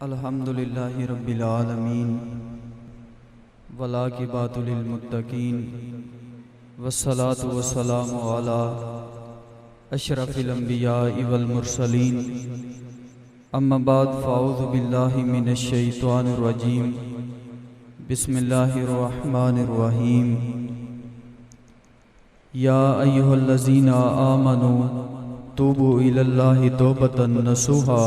الحمدللہ رب العالمین والعاقبۃ للمتقین والصلاۃ والسلام علی اشرف الانبیاء والمرسلین اما بعد فاعوذ باللہ من الشیطان الرجیم بسم اللہ الرحمن الرحیم یا ایھا الذین آمنوا توبوا الی اللہ توبۃ نصوحا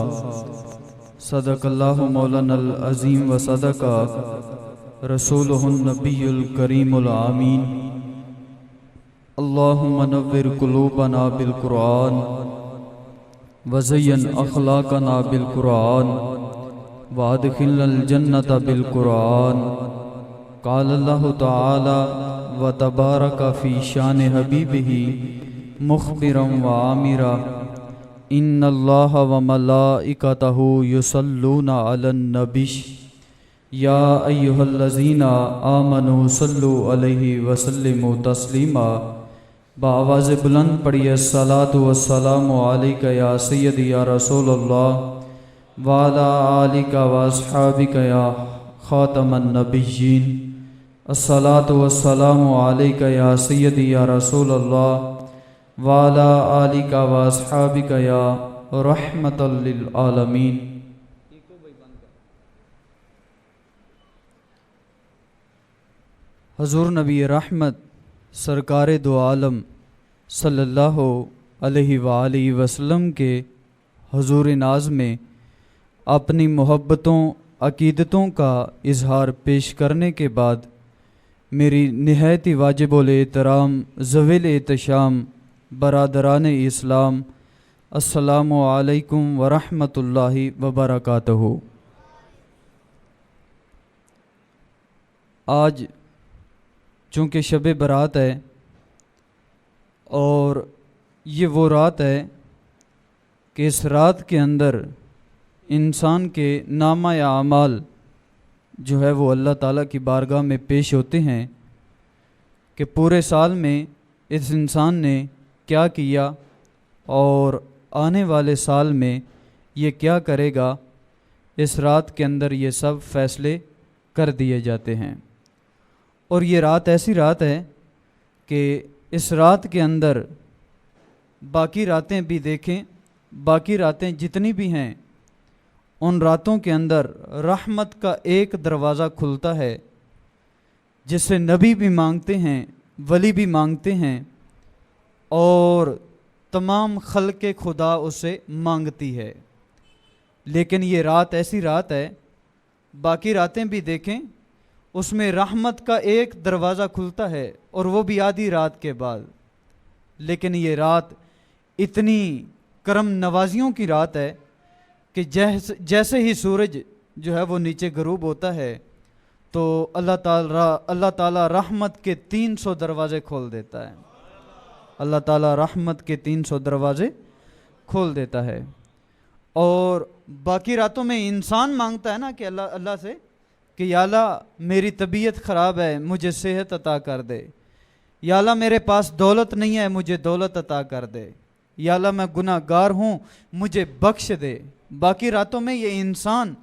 صدق اللہ مولانا العظیم و صدق رسولہ النبی الکریم الامین اللہم نور قلوبنا بالقرآن وزین اخلاقنا بالقرآن وادخلنا الجنت بالقرآن قال اللہ تعالی وتبارک فی شان حبیبہ مخبرا وعامرا ان اللہ وملائکتہ یصلون علی النبی یا ایھا الذین آمنوا صلوا علیہ وسلموا تسلیما بآواز بلند پڑھیے الصلاۃ والسلام علیک یا سیدی یا رسول اللہ وعلی آلک واصحابک یا خاتم النبیین الصلاۃ والسلام علیک یا سیدی یا رسول اللہ وعلی آلک واصحابک یا رحمۃ للعالمین۔ حضور نبی رحمت سرکار دو عالم صلی اللہ علیہ وآلہ وسلم کے حضور ناز میں اپنی محبتوں عقیدتوں کا اظہار پیش کرنے کے بعد میری نہایت واجب الاحترام ذویل احتشام برادران اسلام السلام علیکم ورحمۃ اللہ وبرکاتہ۔ آج چونکہ شب برات ہے اور یہ وہ رات ہے کہ اس رات کے اندر انسان کے نامہ اعمال جو ہے وہ اللہ تعالیٰ کی بارگاہ میں پیش ہوتے ہیں کہ پورے سال میں اس انسان نے کیا کیا اور آنے والے سال میں یہ کیا کرے گا، اس رات کے اندر یہ سب فیصلے کر دیے جاتے ہیں۔ اور یہ رات ایسی رات ہے کہ اس رات کے اندر باقی راتیں بھی دیکھیں، باقی راتیں جتنی بھی ہیں ان راتوں کے اندر رحمت کا ایک دروازہ کھلتا ہے جس سے نبی بھی مانگتے ہیں، ولی بھی مانگتے ہیں اور تمام خلق خدا اسے مانگتی ہے۔ لیکن یہ رات ایسی رات ہے، باقی راتیں بھی دیکھیں اس میں رحمت کا ایک دروازہ کھلتا ہے اور وہ بھی آدھی رات کے بعد، لیکن یہ رات اتنی کرم نوازیوں کی رات ہے کہ جیسے ہی سورج جو ہے وہ نیچے غروب ہوتا ہے تو اللہ تعالیٰ رحمت کے 300 دروازے کھول دیتا ہے، اللہ تعالیٰ رحمت کے 300 دروازے کھول دیتا ہے۔ اور باقی راتوں میں انسان مانگتا ہے نا کہ اللہ سے کہ یا اللہ میری طبیعت خراب ہے مجھے صحت عطا کر دے، یا اللہ میرے پاس دولت نہیں ہے مجھے دولت عطا کر دے، یا اللہ میں گناہ گار ہوں مجھے بخش دے۔ باقی راتوں میں یہ انسان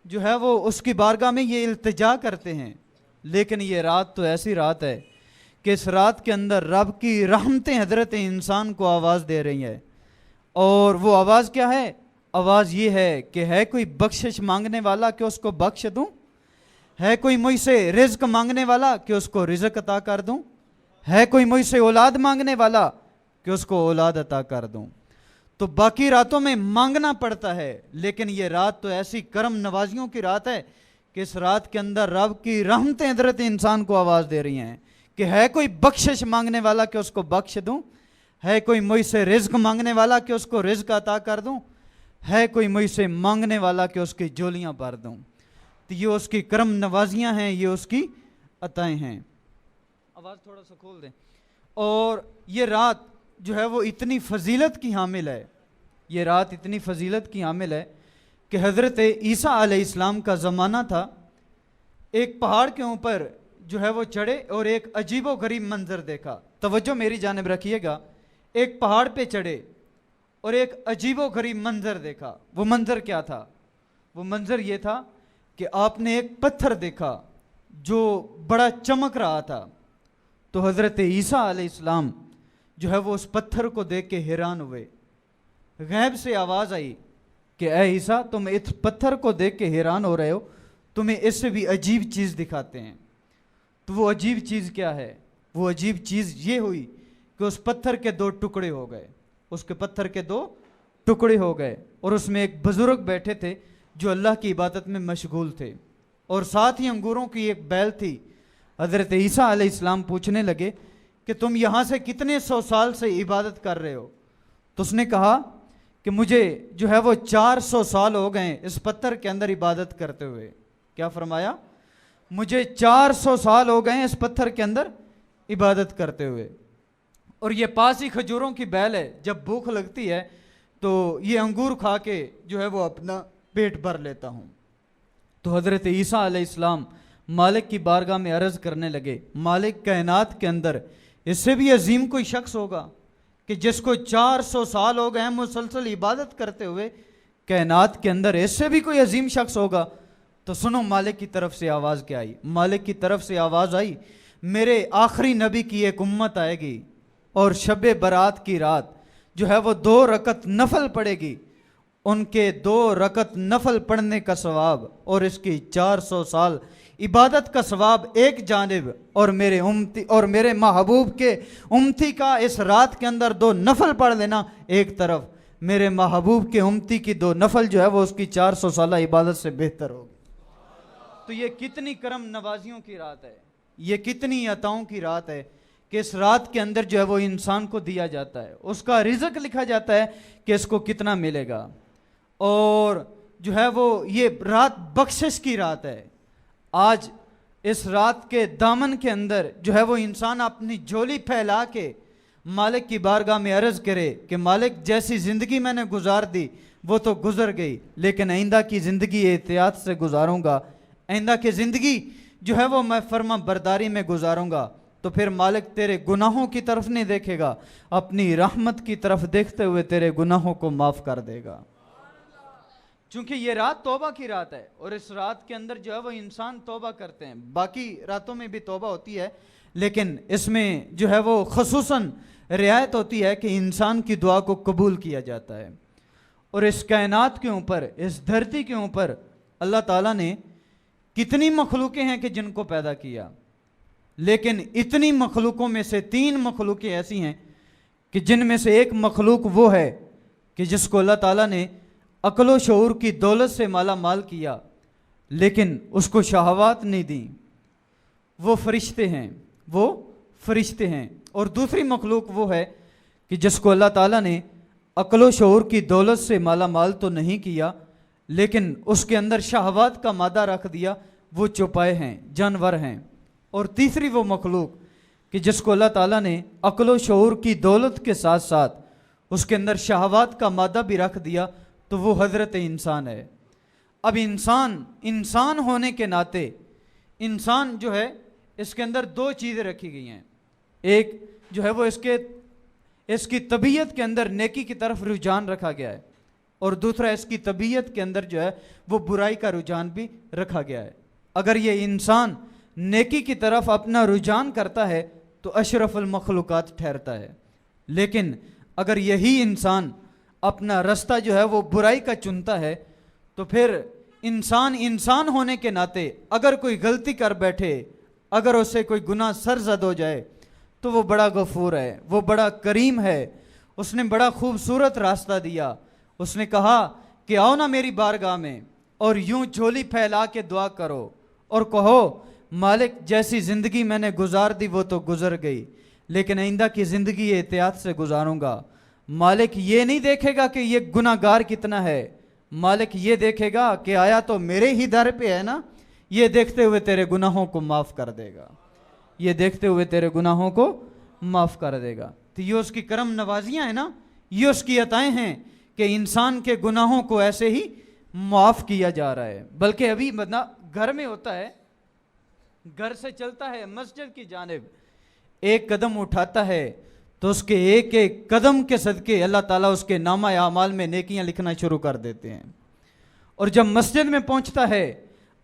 جو ہے وہ اس کی بارگاہ میں یہ التجا کرتے ہیں، لیکن یہ رات تو ایسی رات ہے کہ اس رات کے اندر رب کی رحمتیں حضرت انسان کو آواز دے رہی ہیں۔ اور وہ آواز کیا ہے؟ آواز یہ ہے کہ ہے کوئی بخشش مانگنے والا کہ اس کو بخش دوں، ہے کوئی مجھ سے رزق مانگنے والا کہ اس کو رزق عطا کر دوں، ہے کوئی مجھ سے اولاد مانگنے والا کہ اس کو اولاد عطا کر دوں۔ تو باقی راتوں میں مانگنا پڑتا ہے، لیکن یہ رات تو ایسی کرم نوازیوں کی رات ہے کہ اس رات کے اندر رب کی رحمتیں حضرت انسان کو آواز دے رہی ہیں کہ ہے کوئی بخشش مانگنے والا کہ اس کو بخش دوں، ہے کوئی مجھ سے رزق مانگنے والا کہ اس کو رزق عطا کر دوں، ہے کوئی مجھ سے مانگنے والا کہ اس کی جولیاں بھر دوں۔ تو یہ اس کی کرم نوازیاں ہیں، یہ اس کی عطائیں ہیں۔ آواز تھوڑا سا کھول دیں۔ اور یہ رات جو ہے وہ اتنی فضیلت کی حامل ہے، یہ رات اتنی فضیلت کی حامل ہے کہ حضرت عیسیٰ علیہ السلام کا زمانہ تھا، ایک پہاڑ کے اوپر جو ہے وہ چڑھے اور ایک عجیب و غریب منظر دیکھا۔ توجہ میری جانب رکھیے گا، ایک پہاڑ پہ چڑھے اور ایک عجیب و غریب منظر دیکھا۔ وہ منظر کیا تھا؟ وہ منظر یہ تھا کہ آپ نے ایک پتھر دیکھا جو بڑا چمک رہا تھا، تو حضرت عیسیٰ علیہ السلام جو ہے وہ اس پتھر کو دیکھ کے حیران ہوئے. غیب سے آواز آئی کہ اے عیسیٰ، تم اس پتھر کو دیکھ کے حیران ہو رہے ہو، تمہیں اس سے بھی عجیب چیز دکھاتے ہیں. تو وہ عجیب چیز کیا ہے؟ وہ عجیب چیز یہ ہوئی کہ اس پتھر کے 2 ٹکڑے ہو گئے. اس کے پتھر کے 2 ٹکڑے ہو گئے، اور اس میں ایک بزرگ بیٹھے تھے جو اللہ کی عبادت میں مشغول تھے، اور ساتھ ہی انگوروں کی ایک بیل تھی. حضرت عیسیٰ علیہ السلام پوچھنے لگے کہ تم یہاں سے کتنے 100 سال سے عبادت کر رہے ہو؟ تو اس نے کہا کہ مجھے جو ہے وہ 400 سال ہو گئے اس پتھر کے اندر عبادت کرتے ہوئے. کیا فرمایا؟ مجھے 400 سال ہو گئے اس پتھر کے اندر عبادت کرتے ہوئے. اور یہ پاس ہی کھجوروں کی بیل ہے، جب بھوک لگتی ہے تو یہ انگور کھا کے جو ہے وہ اپنا پیٹ بھر لیتا ہوں. تو حضرت عیسیٰ علیہ السلام مالک کی بارگاہ میں عرض کرنے لگے، مالک کائنات کے اندر اس سے بھی عظیم کوئی شخص ہوگا کہ جس کو 400 سال ہو گئے مسلسل عبادت کرتے ہوئے؟ کائنات کے اندر اس سے بھی کوئی عظیم شخص ہوگا؟ تو سنو مالک کی طرف سے آواز کیا آئی. مالک کی طرف سے آواز آئی، میرے آخری نبی کی ایک امت آئے گی اور شب برات کی رات جو ہے وہ 2 رکعت نفل پڑے گی. ان کے 2 رکعت نفل پڑھنے کا ثواب اور اس کی 400 سال عبادت کا ثواب ایک جانب، اور میرے امتی اور میرے محبوب کے امتی کا اس رات کے اندر 2 نفل پڑھ لینا ایک طرف. میرے محبوب کے امتی کی 2 نفل جو ہے وہ اس کی 400 سالہ عبادت سے بہتر ہوگی. تو یہ کتنی کرم نوازیوں کی رات ہے، یہ کتنی عطاؤں کی رات ہے کہ اس رات کے اندر جو ہے وہ انسان کو دیا جاتا ہے، اس کا رزق لکھا جاتا ہے کہ اس کو کتنا ملے گا. اور جو ہے وہ یہ رات بخشش کی رات ہے. آج اس رات کے دامن کے اندر جو ہے وہ انسان اپنی جھولی پھیلا کے مالک کی بارگاہ میں عرض کرے کہ مالک جیسی زندگی میں نے گزار دی وہ تو گزر گئی، لیکن آئندہ کی زندگی احتیاط سے گزاروں گا، آئندہ کی زندگی جو ہے وہ میں فرما برداری میں گزاروں گا. تو پھر مالک تیرے گناہوں کی طرف نہیں دیکھے گا، اپنی رحمت کی طرف دیکھتے ہوئے تیرے گناہوں کو معاف کر دے گا. چونکہ یہ رات توبہ کی رات ہے، اور اس رات کے اندر جو ہے وہ انسان توبہ کرتے ہیں. باقی راتوں میں بھی توبہ ہوتی ہے، لیکن اس میں جو ہے وہ خصوصاً رعایت ہوتی ہے کہ انسان کی دعا کو قبول کیا جاتا ہے. اور اس کائنات کے اوپر، اس دھرتی کے اوپر اللہ تعالیٰ نے کتنی مخلوقیں ہیں کہ جن کو پیدا کیا، لیکن اتنی مخلوقوں میں سے 3 مخلوقیں ایسی ہیں کہ جن میں سے ایک مخلوق وہ ہے کہ جس کو اللہ تعالیٰ نے عقل و شعور کی دولت سے مالا مال کیا، لیکن اس کو شہوات نہیں دیں. وہ فرشتے ہیں، وہ فرشتے ہیں. اور دوسری مخلوق وہ ہے کہ جس کو اللہ تعالیٰ نے عقل و شعور کی دولت سے مالا مال تو نہیں کیا، لیکن اس کے اندر شہوات کا مادہ رکھ دیا. وہ چوپائے ہیں، جانور ہیں. اور تیسری وہ مخلوق کہ جس کو اللہ تعالیٰ نے عقل و شعور کی دولت کے ساتھ ساتھ اس کے اندر شہوات کا مادہ بھی رکھ دیا، تو وہ حضرت انسان ہے. اب انسان ہونے کے ناطے انسان جو ہے اس کے اندر 2 چیزیں رکھی گئی ہیں. ایک جو ہے وہ اس کی طبیعت کے اندر نیکی کی طرف رجحان رکھا گیا ہے، اور دوسرا اس کی طبیعت کے اندر جو ہے وہ برائی کا رجحان بھی رکھا گیا ہے. اگر یہ انسان نیکی کی طرف اپنا رجحان کرتا ہے تو اشرف المخلوقات ٹھہرتا ہے، لیکن اگر یہی انسان اپنا رستہ جو ہے وہ برائی کا چنتا ہے تو پھر انسان ہونے کے ناطے اگر کوئی غلطی کر بیٹھے، اگر اسے کوئی گناہ سرزد ہو جائے تو وہ بڑا غفور ہے، وہ بڑا کریم ہے. اس نے بڑا خوبصورت راستہ دیا. اس نے کہا کہ آؤ نا میری بارگاہ میں اور یوں جھولی پھیلا کے دعا کرو اور کہو مالک جیسی زندگی میں نے گزار دی وہ تو گزر گئی، لیکن آئندہ کی زندگی احتیاط سے گزاروں گا. مالک یہ نہیں دیکھے گا کہ یہ گناہ گار کتنا ہے، مالک یہ دیکھے گا کہ آیا تو میرے ہی در پہ ہے نا. یہ دیکھتے ہوئے تیرے گناہوں کو معاف کر دے گا، یہ دیکھتے ہوئے تیرے گناہوں کو معاف کر دے گا. تو یہ اس کی کرم نوازیاں ہیں نا، یہ اس کی عطائیں ہیں کہ انسان کے گناہوں کو ایسے ہی معاف کیا جا رہا ہے. بلکہ ابھی گھر میں ہوتا ہے، گھر سے چلتا ہے مسجد کی جانب، ایک قدم اٹھاتا ہے تو اس کے ایک ایک قدم کے صدقے اللہ تعالیٰ اس کے نامہ اعمال میں نیکیاں لکھنا شروع کر دیتے ہیں. اور جب مسجد میں پہنچتا ہے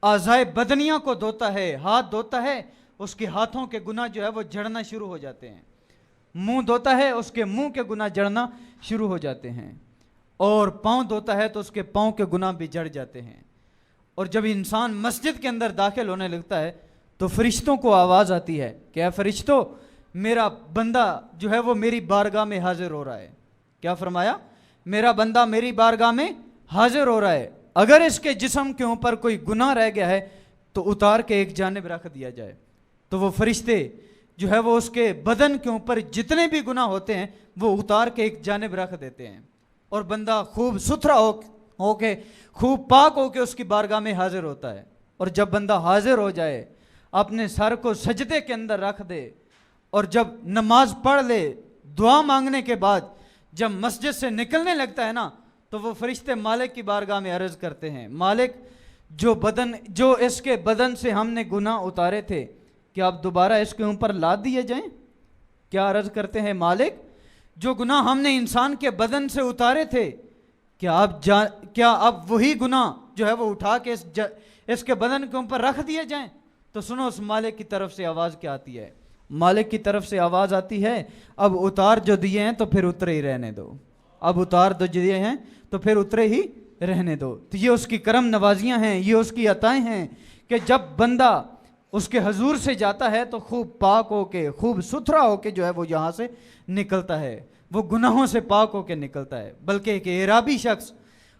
اعضائے بدنیہ کو دھوتا ہے، ہاتھ دھوتا ہے، اس کے ہاتھوں کے گناہ جو ہے وہ جھڑنا شروع ہو جاتے ہیں، منہ دھوتا ہے اس کے منہ کے گناہ جھڑنا شروع ہو جاتے ہیں، اور پاؤں دھوتا ہے تو اس کے پاؤں کے گناہ بھی جھڑ جاتے ہیں۔ اور جب انسان مسجد کے اندر داخل ہونے لگتا ہے تو فرشتوں کو آواز آتی ہے کہ اے فرشتوں، میرا بندہ جو ہے وہ میری بارگاہ میں حاضر ہو رہا ہے۔ کیا فرمایا؟ میرا بندہ میری بارگاہ میں حاضر ہو رہا ہے، اگر اس کے جسم کے اوپر کوئی گناہ رہ گیا ہے تو اتار کے ایک جانب رکھ دیا جائے۔ تو وہ فرشتے جو ہے وہ اس کے بدن کے اوپر جتنے بھی گناہ ہوتے ہیں وہ اتار کے ایک جانب رکھ دیتے ہیں، اور بندہ خوب ستھرا ہو کے خوب پاک ہو کے اس کی بارگاہ میں حاضر ہوتا ہے۔ اور جب بندہ حاضر ہو جائے، اپنے سر کو سجدے کے اندر رکھ دے، اور جب نماز پڑھ لے، دعا مانگنے کے بعد جب مسجد سے نکلنے لگتا ہے نا، تو وہ فرشتے مالک کی بارگاہ میں عرض کرتے ہیں، مالک جو اس کے بدن سے ہم نے گناہ اتارے تھے، کیا آپ دوبارہ اس کے اوپر لاد دیے جائیں؟ کیا عرض کرتے ہیں؟ مالک، جو گناہ ہم نے انسان کے بدن سے اتارے تھے، کیا اب وہی گناہ جو ہے وہ اٹھا کے اس کے بدن کے اوپر رکھ دیے جائیں؟ تو سنو اس مالک کی طرف سے آواز کیا آتی ہے؟ مالک کی طرف سے آواز آتی ہے، اب اتار جو دیے ہیں تو پھر اترے ہی رہنے دو، اب اتار جو دیے ہیں تو پھر اترے ہی رہنے دو۔ تو یہ اس کی کرم نوازیاں ہیں، یہ اس کی عطائیں ہیں کہ جب بندہ اس کے حضور سے جاتا ہے تو خوب پاک ہو کے، خوب ستھرا ہو کے جو ہے وہ یہاں سے نکلتا ہے، وہ گناہوں سے پاک ہو کے نکلتا ہے۔ بلکہ ایک اعرابی شخص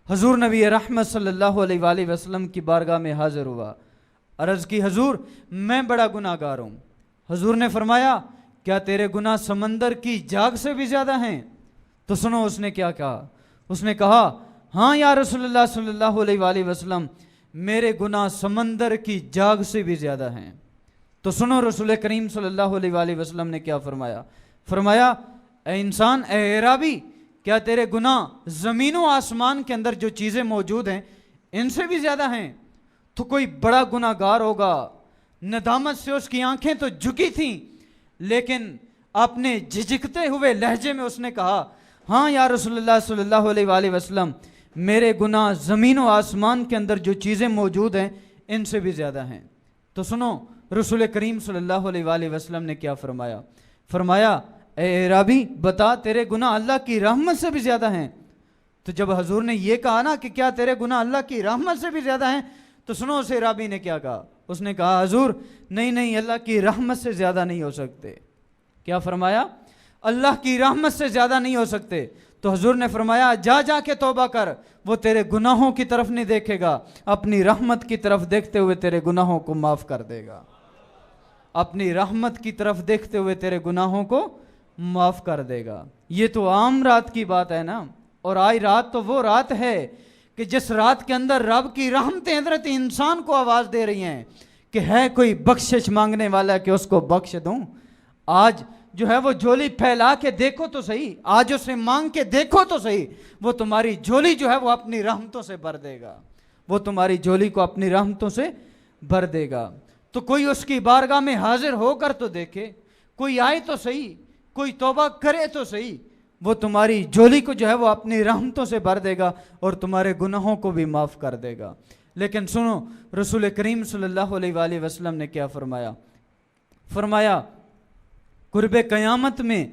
حضور نبی رحمت صلی اللہ علیہ وآلہ وسلم کی بارگاہ میں حاضر ہوا، عرض کی، حضور میں بڑا گناہ گار ہوں۔ حضور نے فرمایا، کیا تیرے گناہ سمندر کی جاگ سے بھی زیادہ ہیں؟ تو سنو اس نے کیا کہا، اس نے کہا، ہاں یا رسول اللہ صلی اللہ علیہ وآلہ وسلم، میرے گناہ سمندر کی جاگ سے بھی زیادہ ہیں۔ تو سنو رسول کریم صلی اللہ علیہ وآلہ وسلم نے کیا فرمایا؟ فرمایا، اے انسان، اے اعرابی، کیا تیرے گناہ زمین و آسمان کے اندر جو چیزیں موجود ہیں ان سے بھی زیادہ ہیں؟ تو کوئی بڑا گناہ گار ہوگا، ندامت سے اس کی آنکھیں تو جھکی تھیں، لیکن اپنے جھجکتے ہوئے لہجے میں اس نے کہا، ہاں یا رسول اللہ صلی اللہ علیہ وآلہ وسلم، میرے گناہ زمین و آسمان کے اندر جو چیزیں موجود ہیں ان سے بھی زیادہ ہیں۔ تو سنو رسول کریم صلی اللہ علیہ وآلہ وسلم نے کیا فرمایا؟ فرمایا، اے اعرابی، بتا تیرے گناہ اللہ کی رحمت سے بھی زیادہ ہیں؟ تو جب حضور نے یہ کہا نا کہ کیا تیرے گناہ اللہ کی رحمت سے بھی زیادہ ہیں، تو سنو اس اعرابی نے کیا کہا، اس نے کہا، حضور نہیں، اللہ کی رحمت سے زیادہ نہیں ہو سکتے۔ کیا فرمایا؟ اللہ کی رحمت سے زیادہ نہیں ہو سکتے۔ تو حضور نے فرمایا، جا کے توبہ کر، وہ تیرے گناہوں کی طرف نہیں دیکھے گا، اپنی رحمت کی طرف دیکھتے ہوئے تیرے گناہوں کو معاف کر دے گا، اپنی رحمت کی طرف دیکھتے ہوئے تیرے گناہوں کو معاف کر دے گا۔ یہ تو عام رات کی بات ہے نا، اور آج رات تو وہ رات ہے کہ جس رات کے اندر رب کی رحمتیں حضرت انسان کو آواز دے رہی ہیں کہ ہے کوئی بخشش مانگنے والا کہ اس کو بخش دوں۔ آج جو ہے وہ جھولی پھیلا کے دیکھو تو صحیح، آج اسے مانگ کے دیکھو تو صحیح، وہ تمہاری جھولی جو ہے وہ اپنی رحمتوں سے بھر دے گا، وہ تمہاری جھولی کو اپنی رحمتوں سے بھر دے گا۔ تو کوئی اس کی بارگاہ میں حاضر ہو کر تو دیکھے، کوئی آئے تو صحیح، کوئی توبہ کرے تو صحیح، وہ تمہاری جھولی کو جو ہے وہ اپنی رحمتوں سے بھر دے گا اور تمہارے گناہوں کو بھی معاف کر دے گا۔ لیکن سنو رسول کریم صلی اللہ علیہ وآلہ وسلم نے کیا فرمایا؟ فرمایا، قرب قیامت میں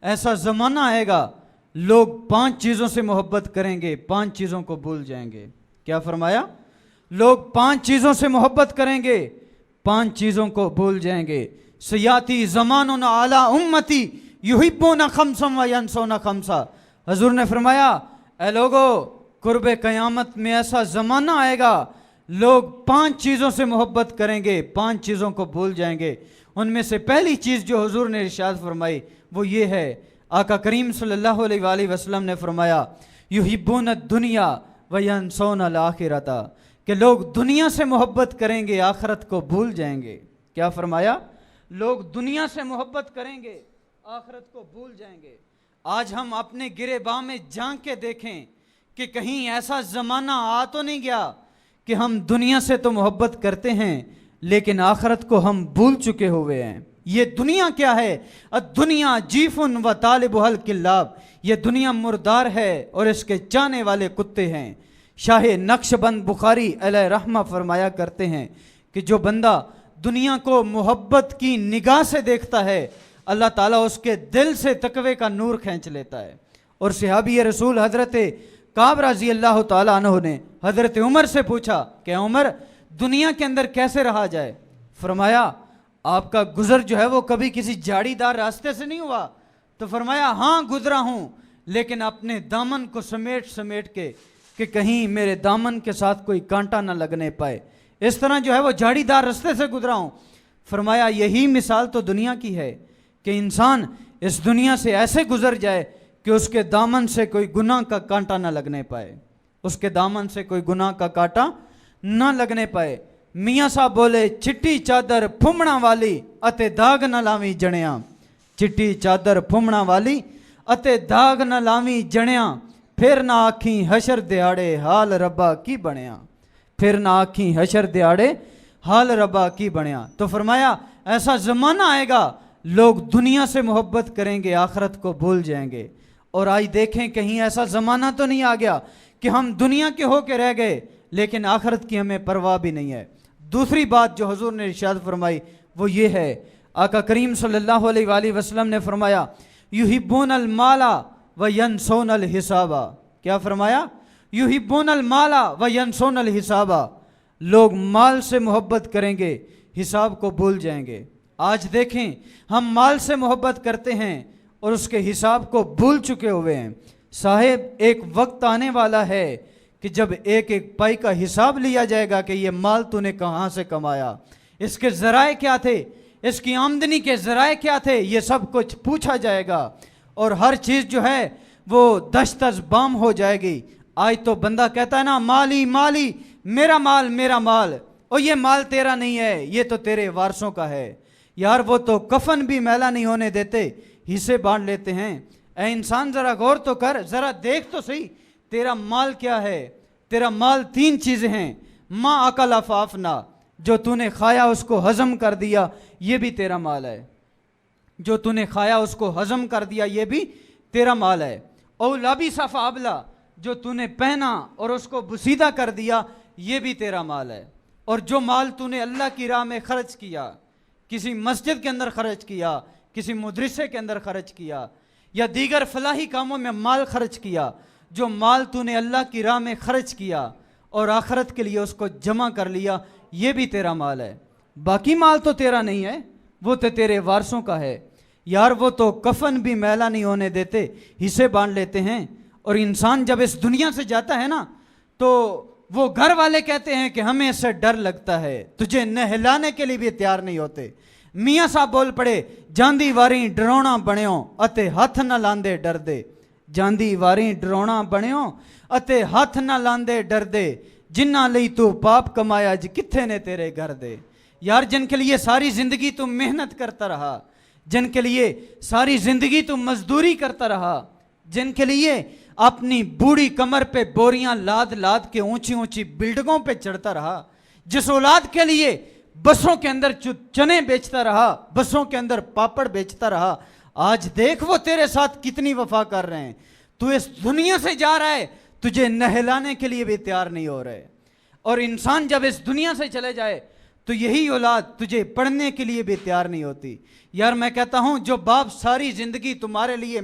ایسا زمانہ آئے گا، لوگ 5 چیزوں سے محبت کریں گے، 5 چیزوں کو بھول جائیں گے۔ کیا فرمایا؟ لوگ 5 چیزوں سے محبت کریں گے، 5 چیزوں کو بھول جائیں گے۔ سیاتی زمانٌ علی امتی یحبون خمسا وینسون خمسا۔ حضور نے فرمایا، اے لوگو، قرب قیامت میں ایسا زمانہ آئے گا، لوگ 5 چیزوں سے محبت کریں گے، 5 چیزوں کو بھول جائیں گے۔ ان میں سے پہلی چیز جو حضور نے ارشاد فرمائی وہ یہ ہے، آقا کریم صلی اللہ علیہ وآلہ وسلم نے فرمایا، یحبون الدنیا وینسون الآخرۃ، کہ لوگ دنیا سے محبت کریں گے، آخرت کو بھول جائیں گے۔ کیا فرمایا؟ لوگ دنیا سے محبت کریں گے، آخرت کو بھول جائیں گے۔ آج ہم اپنے گریباں میں جھانک کے دیکھیں کہ کہیں ایسا زمانہ آ تو نہیں گیا کہ ہم دنیا سے تو محبت کرتے ہیں لیکن آخرت کو ہم بھول چکے ہوئے ہیں۔ یہ دنیا کیا ہے؟ الدنیا جیفن و طالبها الکلاب، یہ دنیا مردار ہے اور اس کے چاہنے والے کتے ہیں۔ شاہ نقشبند بخاری علیہ رحمہ فرمایا کرتے ہیں کہ جو بندہ دنیا کو محبت کی نگاہ سے دیکھتا ہے اللہ تعالیٰ اس کے دل سے تقوی کا نور کھینچ لیتا ہے۔ اور صحابی رسول حضرت کعب رضی اللہ تعالیٰ عنہ نے حضرت عمر سے پوچھا کہ عمر دنیا کے اندر کیسے رہا جائے؟ فرمایا آپ کا گزر جو ہے وہ کبھی کسی جھاڑی دار راستے سے نہیں ہوا؟ تو فرمایا ہاں گزرا ہوں، لیکن اپنے دامن کو سمیٹ سمیٹ کے کہ کہیں میرے دامن کے ساتھ کوئی کانٹا نہ لگنے پائے، اس طرح جو ہے وہ جھاڑی دار راستے سے گزرا ہوں۔ فرمایا یہی مثال تو دنیا کی ہے کہ انسان اس دنیا سے ایسے گزر جائے کہ اس کے دامن سے کوئی گناہ کا کانٹا نہ لگنے پائے، اس کے دامن سے کوئی گناہ کا کانٹا نہ لگنے پائے۔ میاں صاحب بولے چٹی چادر پھمنا والی اتے داغ نہ لاویں جڑیاں، چٹی چادر پھمنا والی اتے داغ نہ لاویں جڑیاں، پھر نہ آکھیں حشر دیاڑے حال ربا کی بنیا، پھر نہ آکھیں حشر دیاڑے حال ربا کی بنیا۔ تو فرمایا ایسا زمانہ آئے گا لوگ دنیا سے محبت کریں گے، آخرت کو بھول جائیں گے۔ اور آج دیکھیں کہیں ایسا زمانہ تو نہیں آ گیا کہ ہم دنیا کے ہو کے رہ گئے لیکن آخرت کی ہمیں پرواہ بھی نہیں ہے۔ دوسری بات جو حضور نے ارشاد فرمائی وہ یہ ہے، آقا کریم صلی اللہ علیہ وآلہ وسلم نے فرمایا یحبون المال وینسون الحساب۔ کیا فرمایا؟ یحبون المال وینسون الحساب، لوگ مال سے محبت کریں گے حساب کو بھول جائیں گے۔ آج دیکھیں ہم مال سے محبت کرتے ہیں اور اس کے حساب کو بھول چکے ہوئے ہیں۔ صاحب ایک وقت آنے والا ہے کہ جب ایک ایک پائی کا حساب لیا جائے گا کہ یہ مال تو نے کہاں سے کمایا، اس کے ذرائع کیا تھے، اس کی آمدنی کے ذرائع کیا تھے، یہ سب کچھ پوچھا جائے گا اور ہر چیز جو ہے وہ دشت از بام ہو جائے گی۔ آج تو بندہ کہتا ہے نا مالی مالی، میرا مال میرا مال، اور یہ مال تیرا نہیں ہے، یہ تو تیرے وارثوں کا ہے۔ یار وہ تو کفن بھی میلا نہیں ہونے دیتے، حصے بانٹ لیتے ہیں۔ اے انسان ذرا غور تو کر، ذرا دیکھ تو صحیح تیرا مال کیا ہے۔ تیرا مال تین چیزیں ہیں، ما اکل فافنا، جو تو نے کھایا اس کو ہضم کر دیا یہ بھی تیرا مال ہے، جو تو نے کھایا اس کو ہضم کر دیا یہ بھی تیرا مال ہے۔ او لابس فابلا، جو تو نے پہنا اور اس کو بسیدہ کر دیا یہ بھی تیرا مال ہے۔ اور جو مال تو نے اللہ کی راہ میں خرچ کیا، کسی مسجد کے اندر خرچ کیا، کسی مدرسے کے اندر خرچ کیا یا دیگر فلاحی کاموں میں مال خرچ کیا، جو مال تو نے اللہ کی راہ میں خرچ کیا اور آخرت کے لیے اس کو جمع کر لیا یہ بھی تیرا مال ہے۔ باقی مال تو تیرا نہیں ہے، وہ تو تیرے وارثوں کا ہے۔ یار وہ تو کفن بھی میلا نہیں ہونے دیتے، حصے بانٹ لیتے ہیں۔ اور انسان جب اس دنیا سے جاتا ہے نا تو وہ گھر والے کہتے ہیں کہ ہمیں اس سے ڈر لگتا ہے، تجھے نہلانے کے لیے بھی تیار نہیں ہوتے۔ میاں صاحب بول پڑے جاندی واری ڈرونا بنیو اتے ہاتھ نہ لاندے ڈر دے، جاندی واری ڈرونا بنیو اتے ہاتھ نہ لاندے ڈر دے، جنہ لئی تو پاپ کمایا جی کتھے نے تیرے گھر دے۔ یار جن کے لیے ساری زندگی تو محنت کرتا رہا، جن کے لیے ساری زندگی تو مزدوری کرتا رہا، جن کے لیے اپنی بوڑھی کمر پہ بوریاں لاد لاد کے اونچی اونچی بلڈنگوں پہ چڑھتا رہا، جس اولاد کے لیے بسوں کے اندر چنے بیچتا رہا، بسوں کے اندر پاپڑ بیچتا رہا، آج دیکھ وہ تیرے ساتھ کتنی وفا کر رہے ہیں۔ تو اس دنیا سے جا رہا ہے، تجھے نہلانے کے لیے بھی تیار نہیں ہو رہے۔ اور انسان جب اس دنیا سے چلے جائے تو یہی اولاد تجھے پڑھنے کے لیے بھی تیار نہیں ہوتی۔ یار میں کہتا ہوں جو باپ ساری زندگی تمہارے لیے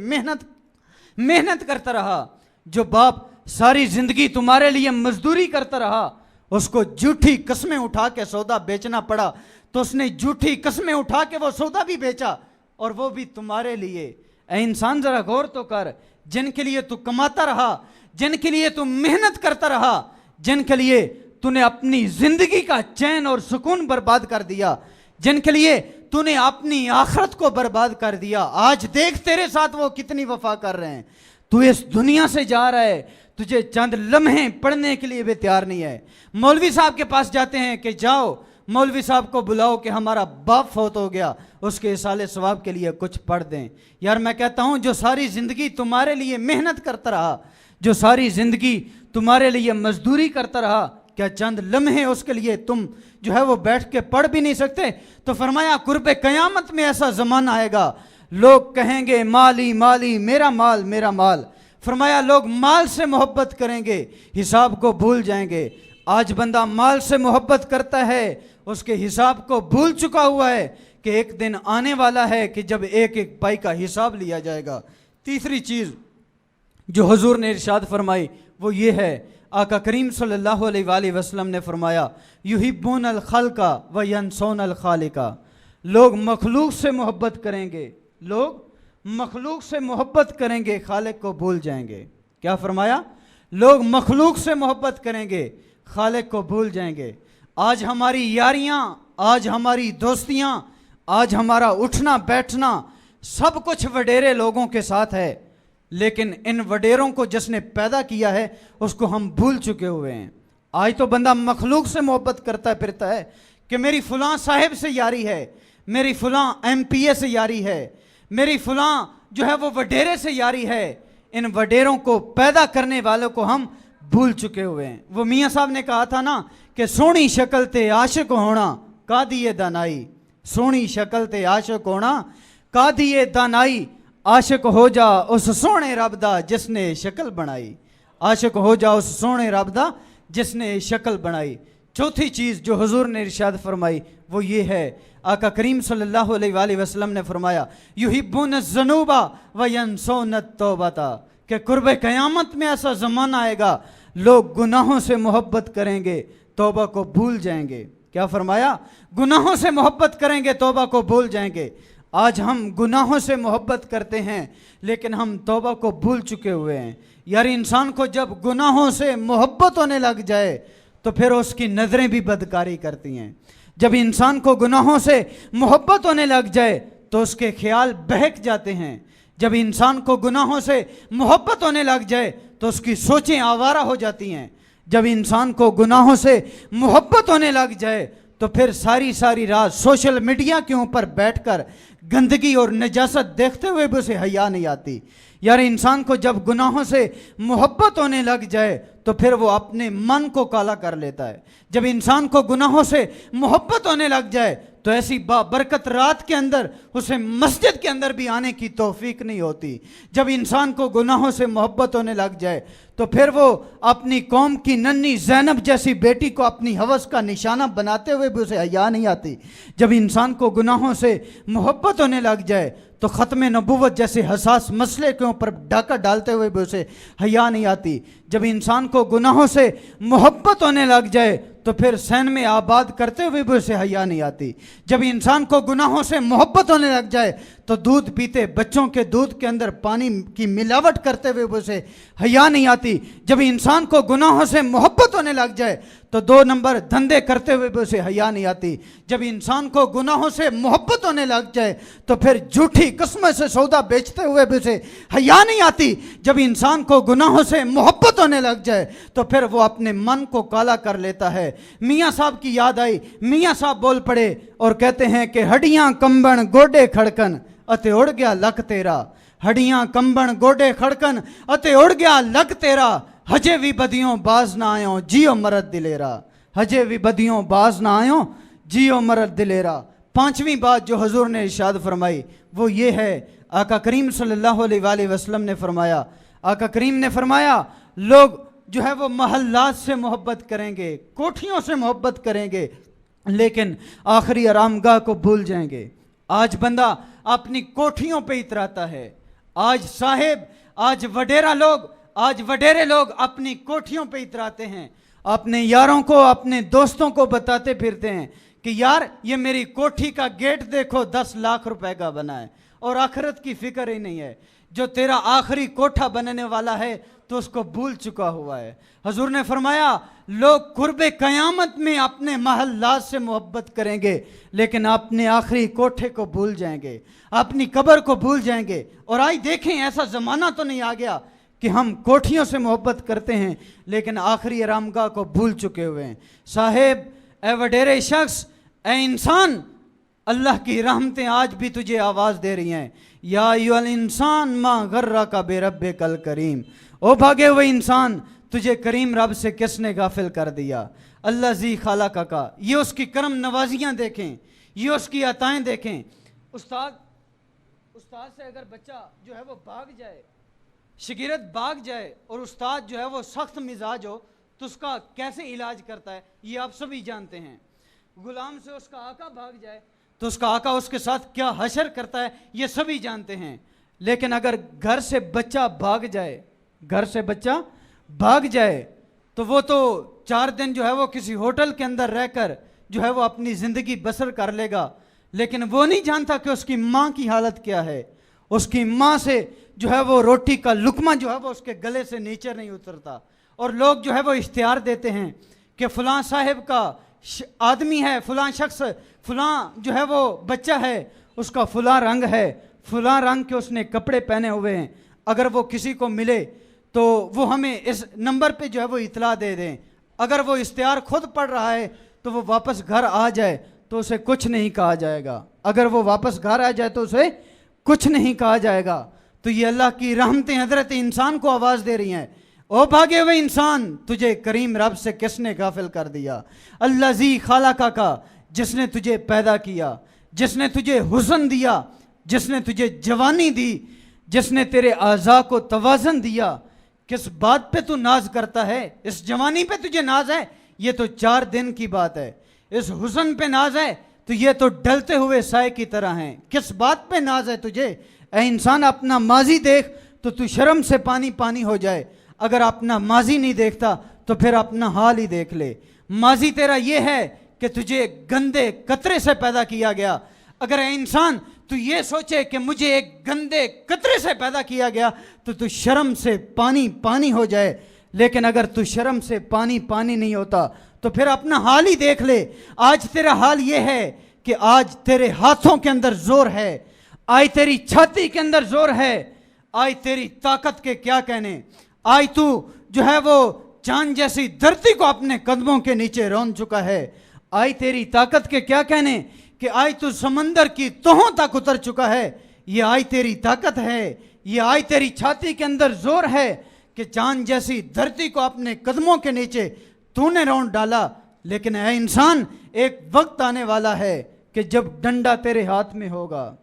محنت کرتا رہا، جو باپ ساری زندگی تمہارے لیے مزدوری کرتا رہا، اس کو جھوٹی قسمیں اٹھا کے سودا بیچنا پڑا تو اس نے جھوٹی قسمیں اٹھا کے وہ سودا بھی بیچا اور وہ بھی تمہارے لیے۔ اے انسان ذرا غور تو کر، جن کے لیے تو کماتا رہا، جن کے لیے تو محنت کرتا رہا، جن کے لیے تو نے اپنی زندگی کا چین اور سکون برباد کر دیا، جن کے لیے تو نے اپنی آخرت کو برباد کر دیا، آج دیکھ تیرے ساتھ وہ کتنی وفا کر رہے ہیں۔ تو اس دنیا سے جا رہا ہے، تجھے چند لمحے پڑھنے کے لیے بھی تیار نہیں ہے۔ مولوی صاحب کے پاس جاتے ہیں کہ جاؤ مولوی صاحب کو بلاؤ کہ ہمارا باپ فوت ہو گیا، اس کے اصالے ثواب کے لیے کچھ پڑھ دیں۔ یار میں کہتا ہوں جو ساری زندگی تمہارے لیے محنت کرتا رہا، جو ساری زندگی تمہارے لیے مزدوری کرتا رہا، کیا چند لمحے اس کے لیے تم جو ہے وہ بیٹھ کے پڑھ بھی نہیں سکتے؟ تو فرمایا قرب قیامت میں ایسا زمانہ آئے گا، لوگ کہیں گے مالی مالی، میرا مال میرا مال۔ فرمایا لوگ مال سے محبت کریں گے، حساب کو بھول جائیں گے۔ آج بندہ مال سے محبت کرتا ہے، اس کے حساب کو بھول چکا ہوا ہے کہ ایک دن آنے والا ہے کہ جب ایک ایک پائی کا حساب لیا جائے گا۔ تیسری چیز جو حضور نے ارشاد فرمائی وہ یہ ہے، آقا کریم صلی اللہ علیہ وآلہ وسلم نے فرمایا یحبون الخلق وینسون الخالق، لوگ مخلوق سے محبت کریں گے، لوگ مخلوق سے محبت کریں گے، خالق کو بھول جائیں گے۔ کیا فرمایا؟ لوگ مخلوق سے محبت کریں گے، خالق کو بھول جائیں گے۔ آج ہماری یاریاں، آج ہماری دوستیاں، آج ہمارا اٹھنا بیٹھنا سب کچھ وڈیرے لوگوں کے ساتھ ہے، لیکن ان وڈیروں کو جس نے پیدا کیا ہے اس کو ہم بھول چکے ہوئے ہیں۔ آج تو بندہ مخلوق سے محبت کرتا پھرتا ہے کہ میری فلاں صاحب سے یاری ہے، میری فلاں ایم پی اے سے یاری ہے، میری فلاں جو ہے وہ وڈیرے سے یاری ہے۔ ان وڈیروں کو پیدا کرنے والوں کو ہم بھول چکے ہوئے ہیں۔ وہ میاں صاحب نے کہا تھا نا کہ سونی شکل تے عاشق ہونا کا دیے دانائی، سونی شکل تے عاشق ہونا کا دیے دانائی، عاشق ہو جا اس سونے رب دا جس نے شکل بنائی، عاشق ہو جا اس سونے رب دا جس نے شکل بنائی۔ چوتھی چیز جو حضور نے ارشاد فرمائی وہ یہ ہے، آقا کریم صلی اللہ علیہ وآلہ وسلم نے فرمایا یحبون الذنوب وینسون التوبۃ، کہ قرب قیامت میں ایسا زمانہ آئے گا لوگ گناہوں سے محبت کریں گے، توبہ کو بھول جائیں گے۔ کیا فرمایا؟ گناہوں سے محبت کریں گے، توبہ کو بھول جائیں گے۔ آج ہم گناہوں سے محبت کرتے ہیں لیکن ہم توبہ کو بھول چکے ہوئے ہیں۔ یار انسان کو جب گناہوں سے محبت ہونے لگ جائے تو پھر اس کی نظریں بھی بدکاری کرتی ہیں۔ جب انسان کو گناہوں سے محبت ہونے لگ جائے تو اس کے خیال بہک جاتے ہیں۔ جب انسان کو گناہوں سے محبت ہونے لگ جائے تو اس کی سوچیں آوارہ ہو جاتی ہیں۔ جب انسان کو گناہوں سے محبت ہونے لگ جائے تو پھر ساری رات سوشل میڈیا کے اوپر بیٹھ کر گندگی اور نجاست دیکھتے ہوئے بھی اسے حیا نہیں آتی۔ یار انسان کو جب گناہوں سے محبت ہونے لگ جائے تو پھر وہ اپنے من کو کالا کر لیتا ہے۔ جب انسان کو گناہوں سے محبت ہونے لگ جائے تو ایسی بابرکت رات کے اندر اسے مسجد کے اندر بھی آنے کی توفیق نہیں ہوتی۔ جب انسان کو گناہوں سے محبت ہونے لگ جائے تو پھر وہ اپنی قوم کی ننھی زینب جیسی بیٹی کو اپنی ہوس کا نشانہ بناتے ہوئے بھی اسے حیا نہیں آتی۔ جب انسان کو گناہوں سے محبت ہونے لگ جائے تو ختم نبوت جیسے حساس مسئلے کے اوپر ڈاکہ ڈالتے ہوئے بھی اسے حیا نہیں آتی۔ جب انسان کو گناہوں سے محبت ہونے لگ جائے تو پھر سین میں آباد کرتے ہوئے بھی اسے حیا نہیں آتی۔ جب انسان کو گناہوں سے محبت ہونے لگ جائے تو دودھ پیتے بچوں کے دودھ کے اندر پانی کی ملاوٹ کرتے ہوئے بھی اسے حیا نہیں آتی۔ جب انسان کو گناہوں سے محبت ہونے لگ جائے تو 2 نمبر دھندے کرتے ہوئے بھی اسے حیا نہیں آتی۔ جب انسان کو گناہوں سے محبت ہونے لگ جائے تو پھر جھوٹی قسمیں سے سودا بیچتے ہوئے بھی اسے حیا نہیں آتی۔ جب انسان کو گناہوں سے محبت ہونے لگ جائے تو پھر وہ اپنے من کو کالا کر لیتا ہے۔ میاں صاحب کی یاد آئی، میاں صاحب بول پڑے اور کہتے ہیں کہ ہڈیاں کمبن گوڈے کھڑکن اتے اڑ گیا لک تیرا، ہڈیاں کمبن گوڈے کھڑکن اتے اڑ گیا لک تیرا، ہجے بھی بدیوں باز نہ آیوں جیو مرد دلیرا، ہجے بھی بدیوں باز نہ آیوں جیو مرد دلیرا۔ 5ویں بات جو حضور نے ارشاد فرمائی وہ یہ ہے، آقا کریم صلی اللہ علیہ وآلہ وسلم نے فرمایا، آقا کریم نے فرمایا لوگ جو ہے وہ محلات سے محبت کریں گے، کوٹھیوں سے محبت کریں گے، لیکن آخری آرام گاہ کو بھول جائیں گے۔ آج بندہ اپنی کوٹھیوں پہ اتراتا ہے، آج صاحب، آج وڈیرے لوگ اپنی کوٹھیوں پہ اتراتے ہیں، اپنے یاروں کو، اپنے دوستوں کو بتاتے پھرتے ہیں کہ یار یہ میری کوٹھی کا گیٹ دیکھو 10 لاکھ روپے کا بنا ہے، اور آخرت کی فکر ہی نہیں ہے۔ جو تیرا آخری کوٹھا بننے والا ہے تو اس کو بھول چکا ہوا ہے۔ حضور نے فرمایا لوگ قرب قیامت میں اپنے محلات سے محبت کریں گے لیکن اپنے آخری کوٹھے کو بھول جائیں گے، اپنی قبر کو بھول جائیں گے۔ اور آج دیکھیں ایسا زمانہ تو نہیں آ گیا کہ ہم کوٹھیوں سے محبت کرتے ہیں لیکن آخری آرامگاہ کو بھول چکے ہوئے ہیں۔ صاحب، اے وڈیرے شخص، اے انسان، اللہ کی رحمتیں آج بھی تجھے آواز دے رہی ہیں، یا ایھا الانسان ما غرک بربک الکریم، او بھاگے ہوئے انسان، تجھے کریم رب سے کس نے غافل کر دیا؟ اللہ ذی خالق کا، یہ اس کی کرم نوازیاں دیکھیں، یہ اس کی عطائیں دیکھیں۔ استاد سے اگر بچہ جو ہے وہ بھاگ جائے شاگرد بھاگ جائے اور استاد جو ہے وہ سخت مزاج ہو تو اس کا کیسے علاج کرتا ہے یہ آپ سبھی جانتے ہیں. غلام سے اس کا آقا بھاگ جائے تو اس کا آقا اس کے ساتھ کیا حشر کرتا ہے یہ سبھی جانتے ہیں. لیکن اگر گھر سے بچہ بھاگ جائے، گھر سے بچہ بھاگ جائے تو وہ تو 4 دن جو ہے وہ کسی ہوٹل کے اندر رہ کر جو ہے وہ اپنی زندگی بسر کر لے گا، لیکن وہ نہیں جانتا کہ اس کی ماں کی حالت کیا ہے. اس کی ماں سے جو ہے وہ روٹی کا لقمہ جو ہے وہ اس کے گلے سے نیچے نہیں اترتا. اور لوگ جو ہے وہ اشتہار دیتے ہیں کہ فلاں صاحب کا آدمی ہے، فلاں شخص، فلاں جو ہے وہ بچہ ہے، اس کا فلاں رنگ ہے، فلاں رنگ کے اس نے کپڑے پہنے ہوئے ہیں، اگر وہ کسی کو ملے تو وہ ہمیں اس نمبر پہ جو ہے وہ اطلاع دے دیں. اگر وہ اشتہار خود پڑھ رہا ہے تو وہ واپس گھر آ جائے تو اسے کچھ نہیں کہا جائے گا. اگر وہ واپس گھر آ جائے تو اسے کچھ نہیں کہا جائے گا. تو یہ اللہ کی رحمتیں حضرت انسان کو آواز دے رہی ہیں، او بھاگے ہوئے انسان، تجھے کریم رب سے کس نے غافل کر دیا؟ اللہ زی خالقہ کا، جس نے تجھے پیدا کیا، جس نے تجھے حسن دیا، جس نے تجھے جوانی دی، جس نے تیرے اعضاء کو توازن دیا. کس بات پہ تو ناز کرتا ہے؟ اس جوانی پہ تجھے ناز ہے؟ یہ تو 4 دن کی بات ہے. اس حسن پہ ناز ہے تو یہ تو ڈلتے ہوئے سائے کی طرح ہیں. کس بات پہ ناز ہے تجھے؟ اے انسان اپنا ماضی دیکھ تو شرم سے پانی پانی ہو جائے. اگر اپنا ماضی نہیں دیکھتا تو پھر اپنا حال ہی دیکھ لے. ماضی تیرا یہ ہے کہ تجھے گندے قطرے سے پیدا کیا گیا. اگر اے انسان تو یہ سوچے کہ مجھے ایک گندے قطرے سے پیدا کیا گیا تو شرم سے پانی پانی ہو جائے. لیکن اگر تو شرم سے پانی پانی نہیں ہوتا تو پھر اپنا حال ہی دیکھ لے. آج تیرا حال یہ ہے کہ آج تیرے ہاتھوں کے اندر زور ہے، آج تیری چھاتی کے اندر زور ہے، آج تیری طاقت کے کیا کہنے. آج تو جو ہے وہ چاند جیسی دھرتی کو اپنے قدموں کے نیچے رون چکا ہے. آج تیری طاقت کے کیا کہنے کہ آج تو سمندر کی تہوں تک اتر چکا ہے. یہ آج تیری طاقت ہے، یہ آج تیری چھاتی کے اندر زور ہے کہ چاند جیسی دھرتی کو اپنے قدموں کے نیچے تو نے رون ڈالا. لیکن اے انسان ایک وقت آنے والا ہے کہ جب ڈنڈا تیرے ہاتھ میں ہوگا،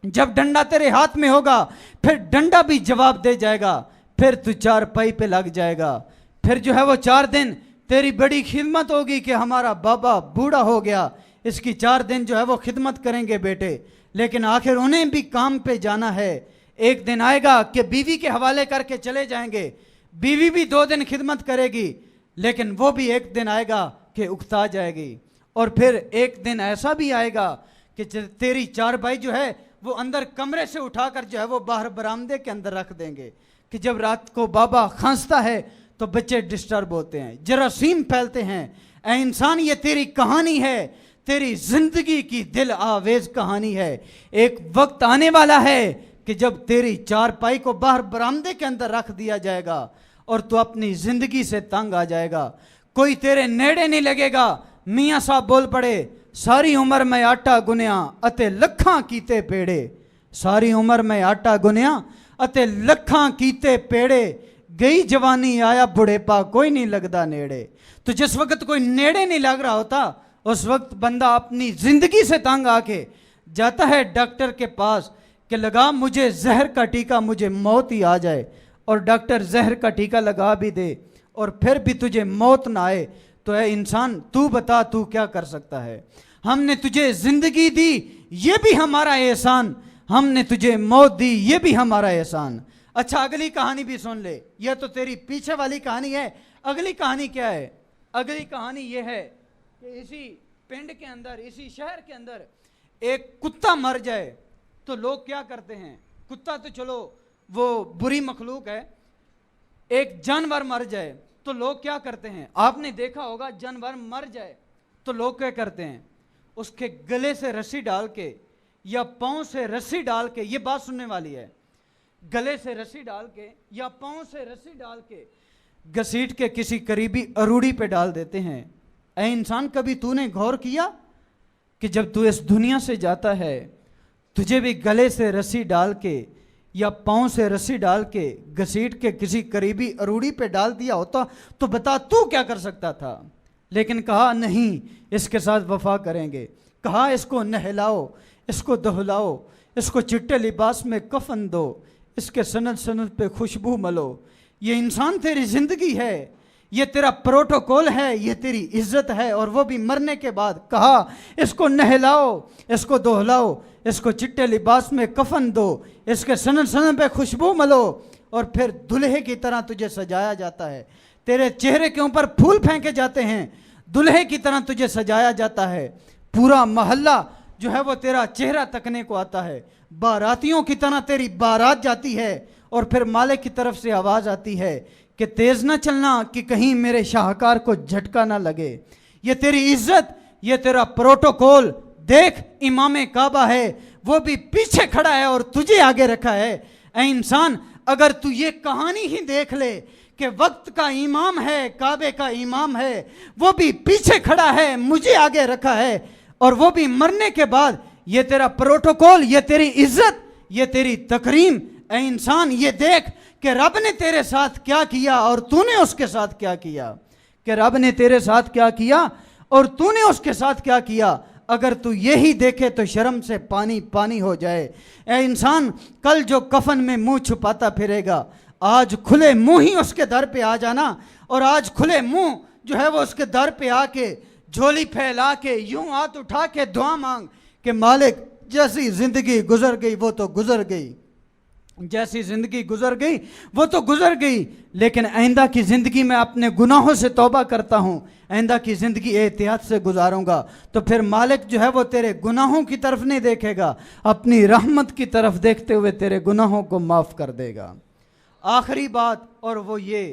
جب ڈنڈا تیرے ہاتھ میں ہوگا پھر ڈنڈا بھی جواب دے جائے گا. پھر تو 4 پائی پہ لگ جائے گا. پھر جو ہے وہ 4 دن تیری بڑی خدمت ہوگی کہ ہمارا بابا بوڑھا ہو گیا، اس کی 4 دن جو ہے وہ خدمت کریں گے بیٹے. لیکن آخر انہیں بھی کام پہ جانا ہے. ایک دن آئے گا کہ بیوی کے حوالے کر کے چلے جائیں گے. بیوی بھی 2 دن خدمت کرے گی، لیکن وہ بھی ایک دن آئے گا کہ اکتا جائے گی. اور پھر ایک دن ایسا بھی آئے گا کہ تیری 4 بھائی جو ہے وہ اندر کمرے سے اٹھا کر جو ہے وہ باہر برآمدے کے اندر رکھ دیں گے کہ جب رات کو بابا کھانستا ہے تو بچے ڈسٹرب ہوتے ہیں، جراثیم پھیلتے ہیں. اے انسان یہ تیری کہانی ہے، تیری زندگی کی دل آویز کہانی ہے. ایک وقت آنے والا ہے کہ جب تیری 4 پائی کو باہر برآمدے کے اندر رکھ دیا جائے گا اور تو اپنی زندگی سے تنگ آ جائے گا. کوئی تیرے نیڑے نہیں لگے گا. میاں صاحب بول پڑے، ساری عمر میں آٹا گنیا اتے لکھاں کیتے پیڑے. ساری عمر میں آٹا گنیا اتے لکھاں کیتے پیڑے، گئی جوانی آیا بڑھے پا کوئی نہیں لگدا نیڑے. تو جس وقت کوئی نیڑے نہیں لگ رہا ہوتا اس وقت بندہ اپنی زندگی سے تنگ آ کے جاتا ہے ڈاکٹر کے پاس کہ لگا مجھے زہر کا ٹیکہ، مجھے موت ہی آ جائے. اور ڈاکٹر زہر کا ٹیکہ لگا بھی دے اور پھر بھی تجھے موت نہ آئے تو اے انسان تو بتا تو کیا کر سکتا ہے؟ ہم نے تجھے زندگی دی یہ بھی ہمارا احسان، ہم نے تجھے موت دی یہ بھی ہمارا احسان. اچھا اگلی کہانی بھی سن لے، یہ تو تیری پیچھے والی کہانی ہے. اگلی کہانی کیا ہے؟ اگلی کہانی یہ ہے کہ اسی پنڈ کے اندر، اسی شہر کے اندر ایک کتا مر جائے تو لوگ کیا کرتے ہیں؟ کتا تو چلو وہ بری مخلوق ہے، ایک جانور مر جائے تو لوگ کیا کرتے ہیں؟ آپ نے دیکھا ہوگا جانور مر جائے تو لوگ کیا کرتے ہیں؟ اس کے گلے سے رسی ڈال کے یا پاؤں سے رسی ڈال کے، یہ بات سننے والی ہے، گلے سے رسی ڈال کے یا پاؤں سے رسی ڈال کے گھسیٹ کے کسی قریبی اروڑی پہ ڈال دیتے ہیں. اے انسان کبھی تو نے غور کیا کہ جب تو اس دنیا سے جاتا ہے تجھے بھی گلے سے رسی ڈال کے یا پاؤں سے رسی ڈال کے گھسیٹ کے کسی قریبی اروڑی پہ ڈال دیا ہوتا تو بتا تو کیا کر سکتا تھا؟ لیکن کہا نہیں، اس کے ساتھ وفا کریں گے. کہا اس کو نہلاؤ، اس کو دہلاؤ، اس کو چٹے لباس میں کفن دو، اس کے سند سند پہ خوشبو ملو. یہ انسان تیری زندگی ہے, یہ تیرا پروٹوکول ہے, یہ تیری عزت ہے. اور وہ بھی مرنے کے بعد کہا اس کو نہلاؤ, اس کو دہلاؤ, اس کو چٹے لباس میں کفن دو, اس کے سند سند پہ خوشبو ملو, اور پھر دلہے کی طرح تجھے سجایا جاتا ہے. تیرے چہرے کے اوپر پھول پھینکے جاتے ہیں, دلہے کی طرح تجھے سجایا جاتا ہے. پورا محلہ جو ہے وہ تیرا چہرہ تکنے کو آتا ہے. باراتیوں کی طرح تیری بارات جاتی ہے, اور پھر مالک کی طرف سے آواز آتی ہے کہ تیز نہ چلنا کہ کہیں میرے شاہکار کو جھٹکا نہ لگے. یہ تیری عزت, یہ تیرا پروٹوکول. دیکھ امام کعبہ ہے, وہ بھی پیچھے کھڑا ہے اور تجھے آگے رکھا ہے. اے انسان, اگر تو یہ کہانی ہی دیکھ لے کہ وقت کا امام ہے, کعبے کا امام ہے, وہ بھی پیچھے کھڑا ہے, مجھے آگے رکھا ہے, اور وہ بھی مرنے کے بعد, یہ تیرا پروٹوکول, یہ تیری عزت, یہ تیری تکریم. اے انسان, یہ دیکھ کہ رب نے تیرے ساتھ کیا کیا اور تو نے اس کے ساتھ کیا کیا. کہ رب نے تیرے ساتھ کیا کیا اور تو نے اس کے ساتھ کیا کیا. اگر تو یہی دیکھے تو شرم سے پانی پانی ہو جائے. اے انسان, کل جو کفن میں منہ چھپاتا پھرے گا, آج کھلے منہ ہی اس کے در پہ آ جانا, اور آج کھلے منہ جو ہے وہ اس کے در پہ آ کے جھولی پھیلا کے یوں ہاتھ اٹھا کے دعا مانگ کہ مالک جیسی زندگی گزر گئی وہ تو گزر گئی, جیسی زندگی گزر گئی وہ تو گزر گئی, لیکن آئندہ کی زندگی میں اپنے گناہوں سے توبہ کرتا ہوں, آئندہ کی زندگی احتیاط سے گزاروں گا. تو پھر مالک جو ہے وہ تیرے گناہوں کی طرف نہیں دیکھے گا, اپنی رحمت کی طرف دیکھتے ہوئے تیرے گناہوں کو معاف کر دے گا. آخری بات, اور وہ یہ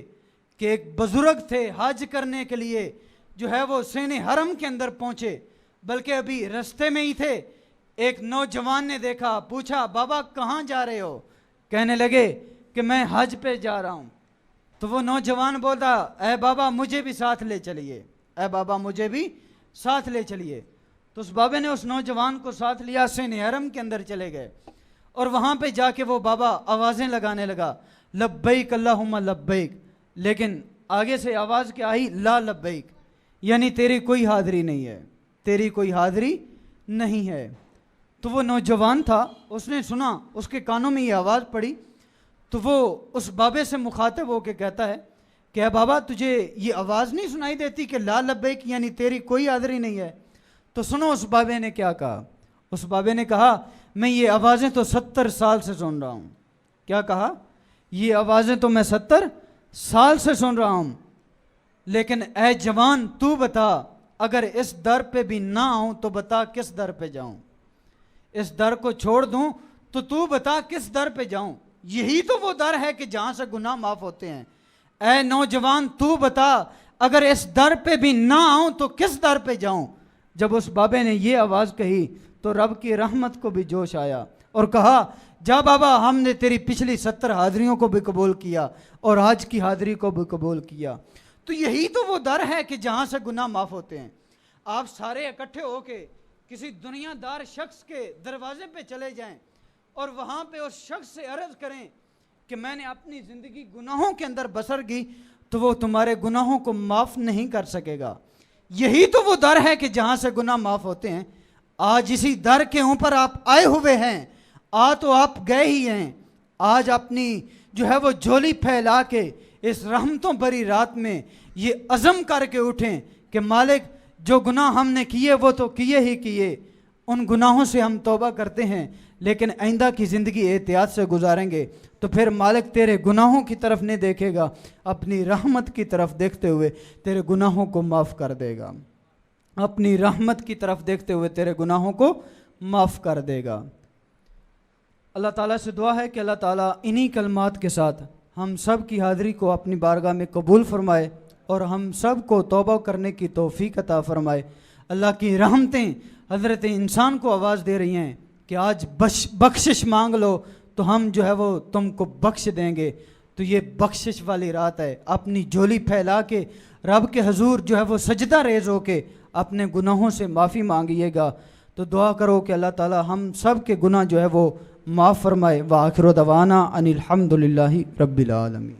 کہ ایک بزرگ تھے حج کرنے کے لیے, جو ہے وہ سین حرم کے اندر پہنچے, بلکہ ابھی رستے میں ہی تھے. ایک نوجوان نے دیکھا, پوچھا بابا کہاں جا رہے ہو؟ کہنے لگے کہ میں حج پہ جا رہا ہوں. تو وہ نوجوان بولتا, اے بابا مجھے بھی ساتھ لے چلیے, اے بابا مجھے بھی ساتھ لے چلیے. تو اس بابے نے اس نوجوان کو ساتھ لیا, سین حرم کے اندر چلے گئے, اور وہاں پہ جا کے وہ بابا آوازیں لگانے لگا, لبیک اللہم لبیک. لیکن آگے سے آواز کیا آئی؟ لا لبیک, یعنی تیری کوئی حاضری نہیں ہے, تیری کوئی حاضری نہیں ہے. تو وہ نوجوان تھا, اس نے سنا, اس کے کانوں میں یہ آواز پڑی, تو وہ اس بابے سے مخاطب ہو کے کہتا ہے کہ اے بابا تجھے یہ آواز نہیں سنائی دیتی کہ لا لبیک یعنی تیری کوئی حاضری نہیں ہے؟ تو سنو اس بابے نے کیا کہا. اس بابے نے کہا میں یہ آوازیں تو 70 سال سے سن رہا ہوں. کیا کہا؟ یہ آوازیں تو میں 70 سال سے سن رہا ہوں, لیکن اے جوان تو بتا, اگر اس در پہ بھی نہ آؤں تو بتا کس در پہ جاؤں؟ اس در کو چھوڑ دوں تو بتا کس در پہ جاؤں؟ یہی تو وہ در ہے کہ جہاں سے گناہ معاف ہوتے ہیں. اے نوجوان تو بتا, اگر اس در پہ بھی نہ آؤں تو کس در پہ جاؤں؟ جب اس بابے نے یہ آواز کہی تو رب کی رحمت کو بھی جوش آیا, اور کہا جا بابا, ہم نے تیری پچھلی 70 حاضریوں کو بھی قبول کیا اور آج کی حاضری کو بھی قبول کیا. تو یہی تو وہ در ہے کہ جہاں سے گناہ معاف ہوتے ہیں. آپ سارے اکٹھے ہو کے کسی دنیا دار شخص کے دروازے پہ چلے جائیں اور وہاں پہ اس شخص سے عرض کریں کہ میں نے اپنی زندگی گناہوں کے اندر بسر کی, تو وہ تمہارے گناہوں کو معاف نہیں کر سکے گا. یہی تو وہ در ہے کہ جہاں سے گناہ معاف ہوتے ہیں. آج اسی در کے اوپر آپ آئے ہوئے ہیں, تو آپ گئے ہی ہیں. آج اپنی جو ہے وہ جھولی پھیلا کے اس رحمتوں بھری رات میں یہ عزم کر کے اٹھیں کہ مالک جو گناہ ہم نے کیے وہ تو کیے ہی کیے, ان گناہوں سے ہم توبہ کرتے ہیں, لیکن آئندہ کی زندگی احتیاط سے گزاریں گے. تو پھر مالک تیرے گناہوں کی طرف نہیں دیکھے گا, اپنی رحمت کی طرف دیکھتے ہوئے تیرے گناہوں کو معاف کر دے گا. اپنی رحمت کی طرف دیکھتے ہوئے تیرے گناہوں کو معاف کر دے گا. اللہ تعالیٰ سے دعا ہے کہ اللہ تعالیٰ انہی کلمات کے ساتھ ہم سب کی حاضری کو اپنی بارگاہ میں قبول فرمائے اور ہم سب کو توبہ کرنے کی توفیق عطا فرمائے. اللہ کی رحمتیں حضرت انسان کو آواز دے رہی ہیں کہ آج بخشش مانگ لو تو ہم جو ہے وہ تم کو بخش دیں گے. تو یہ بخشش والی رات ہے. اپنی جھولی پھیلا کے رب کے حضور جو ہے وہ سجدہ ریز ہو کے اپنے گناہوں سے معافی مانگیے گا. تو دعا کرو کہ اللہ تعالیٰ ہم سب کے گناہ جو ہے وہ معاف فرمائے. وآخر دعوانا ان الحمد للہ رب العالمین.